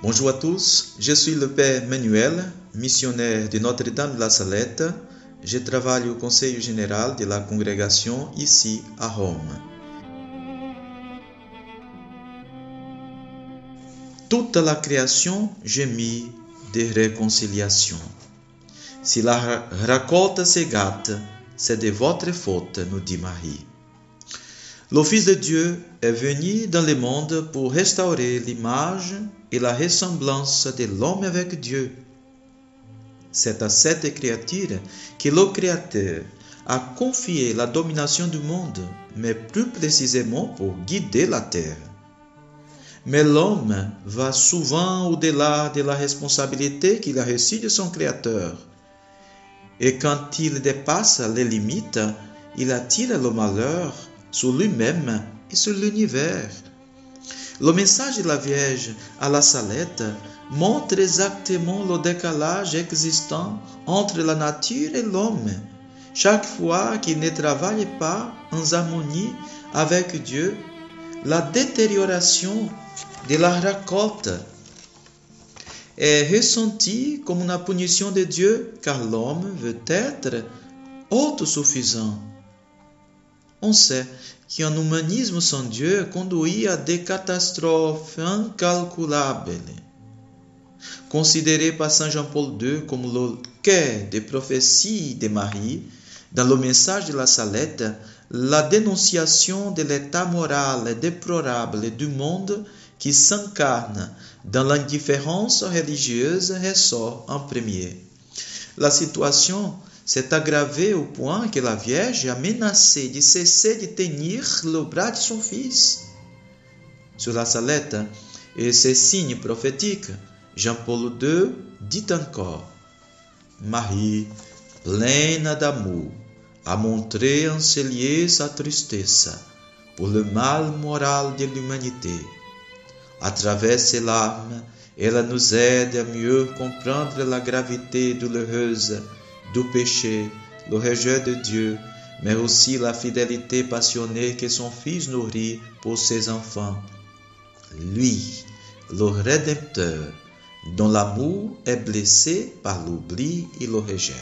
Bonjour à tous, je suis le Père Manuel, missionnaire de Notre-Dame de la Salette. Je travaille au Conseil général de la congrégation ici à Rome. Toute la création gémit de réconciliation. Si la récolte se gâte, c'est de votre faute, nous dit Marie. Le Fils de Dieu est venu dans le monde pour restaurer l'image et la ressemblance de l'homme avec Dieu. C'est à cette créature que le Créateur a confié la domination du monde, mais plus précisément pour guider la terre. Mais l'homme va souvent au-delà de la responsabilité qu'il a reçue de son Créateur. Et quand il dépasse les limites, il attire le malheur sur lui-même et sur l'univers. Le message de la Vierge à la Salette montre exactement le décalage existant entre la nature et l'homme. Chaque fois qu'il ne travaille pas en harmonie avec Dieu, la détérioration de la récolte est ressentie comme une punition de Dieu, car l'homme veut être autosuffisant. On sait qu'un humanisme sans Dieu conduit à des catastrophes incalculables. Considéré par Saint Jean-Paul II comme le cœur des prophéties de Marie, dans le message de la Salette, la dénonciation de l'état moral déplorable du monde qui s'incarne dans l'indifférence religieuse ressort en premier. La situation s'est aggravée au point que la Vierge a menacé de cesser de tenir le bras de son fils. Sur la Salette et ses signes prophétiques, Jean-Paul II dit encore: Marie, pleine d'amour, a montré encellier sa tristesse pour le mal moral de l'humanité. À travers ses larmes, elle nous aide à mieux comprendre la gravité douloureuse du péché, le rejet de Dieu, mais aussi la fidélité passionnée que son Fils nourrit pour ses enfants. Lui, le Rédempteur, dont l'amour est blessé par l'oubli et le rejet.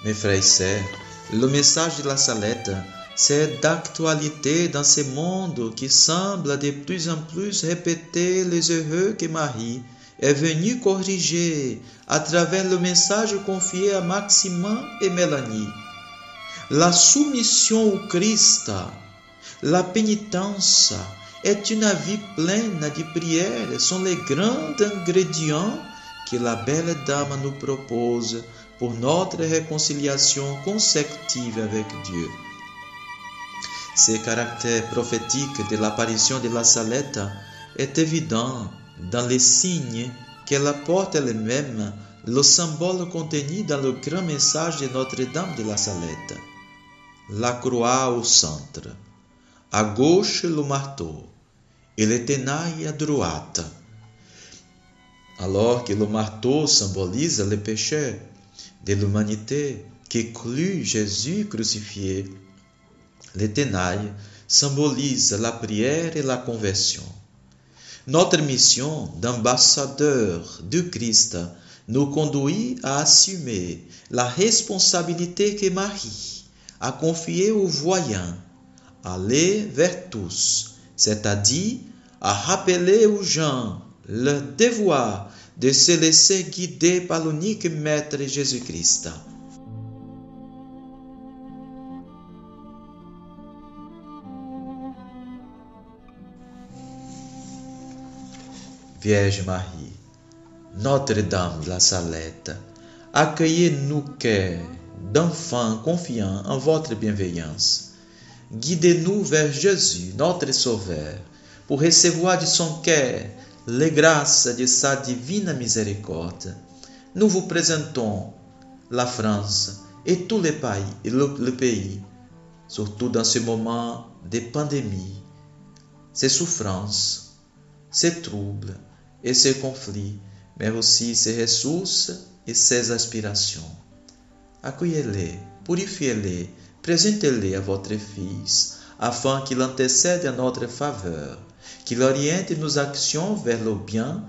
Mes frères et sœurs, le message de la Salette, c'est d'actualité dans ce monde qui semble de plus en plus répéter les erreurs que Marie est venue corriger à travers le message confié à Maximin et Mélanie. La soumission au Christ, la pénitence et une vie pleine de prières sont les grands ingrédients que la belle dame nous propose pour notre réconciliation consécutive avec Dieu. Ce caractère prophétique de l'apparition de la Salette est évident dans les signes qu'elle apporte elle-même, le symbole contenu dans le grand message de Notre-Dame de la Salette. La croix au centre, à gauche le marteau et les tenailles à droite. Alors que le marteau symbolise le péché de l'humanité qui clut Jésus crucifié, les tenailles symbolisent la prière et la conversion. Notre mission d'ambassadeur du Christ nous conduit à assumer la responsabilité que Marie a confiée aux voyants, aller vers tous, c'est-à-dire à rappeler aux gens le devoir de se laisser guider par l'unique Maître Jésus-Christ. Vierge Marie, Notre-Dame de la Salette, accueillez nos cœurs d'enfants confiants en votre bienveillance. Guidez-nous vers Jésus, notre Sauveur, pour recevoir de son cœur les grâces de sa divine miséricorde. Nous vous présentons la France et tous les pays, surtout dans ce moment de pandémie, ces souffrances, ces troubles et ces conflits, mais aussi ses ressources et ses aspirations. Accueillez-les, purifiez-les, présentez-les à votre Fils, afin qu'il intercède en notre faveur, qu'il oriente nos actions vers le bien